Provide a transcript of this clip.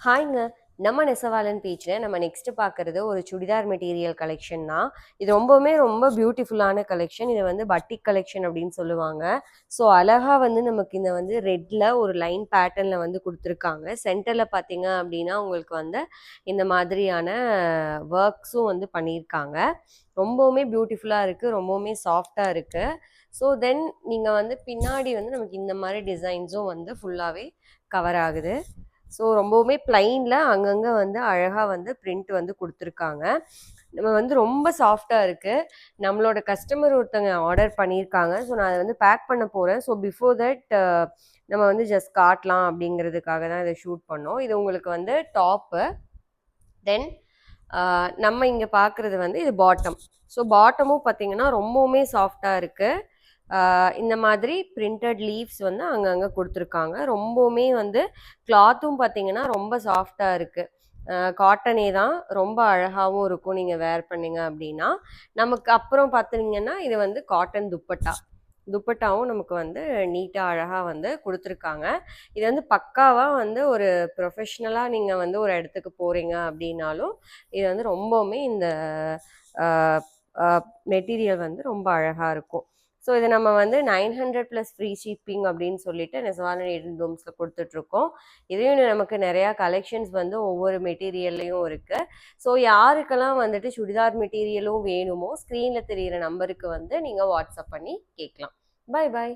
ஹாய்ங்க. நம்ம நெசவாளன் பேஜ்ல நம்ம நெக்ஸ்ட் பார்க்குறது ஒரு சுடிதார் மெட்டீரியல் கலெக்ஷன் தான். இது ரொம்ப பியூட்டிஃபுல்லான கலெக்ஷன். இத வந்து பட்டிக் கலெக்ஷன் அப்படின்னு சொல்லுவாங்க. ஸோ அழகா வந்து நமக்கு இந்த வந்து ரெட்ல ஒரு லைன் பேட்டர்ன்ல வந்து குடுத்துருக்காங்க. சென்டர்ல பார்த்தீங்க அப்படின்னா, உங்களுக்கு வந்து இந்த மாதிரியான ஒர்க்ஸும் வந்து பண்ணியிருக்காங்க. ரொம்பவுமே பியூட்டிஃபுல்லா இருக்கு. ரொம்பவுமே சாஃப்ட்டா இருக்கு. ஸோ தென் நீங்க வந்து பின்னாடி வந்து நமக்கு இந்த மாரி டிசைன்ஸும் வந்து ஃபுல்லாவே கவர் ஆகுது. ஸோ ரொம்பவுமே பிளைன்ல அங்கங்க வந்து அழகா வந்து பிரிண்ட் வந்து குடுத்துருக்காங்க. நம்ம வந்து ரொம்ப சாஃப்ட்டா இருக்கு. நம்மளோட கஸ்டமர் ஒருத்தங்க ஆர்டர் பண்ணியிருக்காங்க. ஸோ நான் அத வந்து பேக் பண்ண போறேன். ஸோ பிஃபோர் தட் நம்ம வந்து ஜஸ்ட் காட்டலாம் அப்படிங்கிறதுக்காக தான் இத ஷூட் பண்ணோம். இது உங்களுக்கு வந்து டாப்பு. தென் நம்ம இங்க பார்க்குறது வந்து இது பாட்டம். ஸோ பாட்டமும் பார்த்தீங்கன்னா, ரொம்பவுமே சாஃப்ட்டா இருக்கு. இந்த மாதிரி பிரிண்டட் லீவ்ஸ் வந்து அங்கங்க குடுத்துருக்காங்க. ரொம்பவுமே வந்து கிளாத்தும் பார்த்தீங்கன்னா, ரொம்ப சாஃப்ட்டா இருக்கு. காட்டனே தான். ரொம்ப அழகாவும் இருக்கும் நீங்க வேர் பண்ணீங்க அப்டின்னா. நமக்கு அப்புறம் பார்த்தீங்கன்னா, இது வந்து காட்டன் துப்பட்டா. துப்பட்டாவும் நமக்கு வந்து நீட்டா அழகா வந்து குடுத்துருக்காங்க. இது வந்து பக்காவா வந்து ஒரு ப்ரொஃபஷ்னலா நீங்க வந்து ஒரு இடத்துக்கு போறீங்க அப்டின்னாலும், இது வந்து ரொம்பவுமே இந்த அ அ மெட்டீரியல் வந்து ரொம்ப அழகா இருக்கும். ஸோ இத நம்ம வந்து 900 ப்ளஸ் ஃப்ரீ ஷிப்பிங் அப்படின்னு சொல்லிட்டு நெசவாளன் ஏடன் ப்ளூம்ஸ்ல குடுத்துட்ருக்கோம். இதையும் நமக்கு நெறையா கலெக்ஷன்ஸ் வந்து ஒவ்வொரு மெட்டீரியல்லையும் இருக்கு. ஸோ யாருக்கெல்லாம் வந்துட்டு சுடிதார் மெட்டீரியலும் வேணுமோ, ஸ்க்ரீன்ல தெரியிற நம்பருக்கு வந்து நீங்க வாட்ஸ்அப் பண்ணி கேட்கலாம். பாய் பாய்.